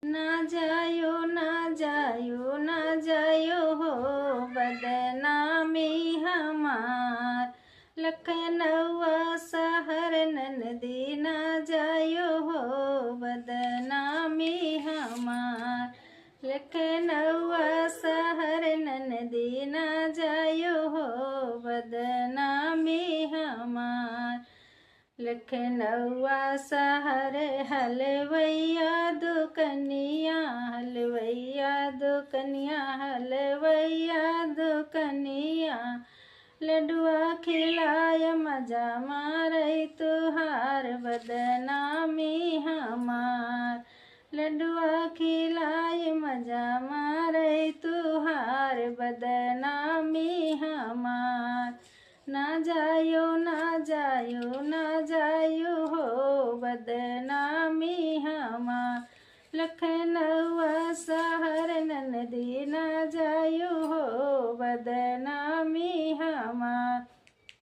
ना जायो ना जायो ना जायो हो बदनामी हमार। लखनऊ शहर ननदी ना जायो हो बदनामी हमार। लखनऊ शहर ननदी ना जायो हो बदनामी हमार। लखनऊ शहर हलवैया दुकनिया हलवैया दुकनिया हलवैया दुकनिया। लडुआ खिलाय मजा मारे तुहार बदनामी हमार। लडुआ खिलाय मजा मारे तुहार बदनामी हमार। ना जायो ना जायो ना जायो हो बदनामी हमार। लखनऊ शहर ननदी ना जायो हो बदनामी हमार।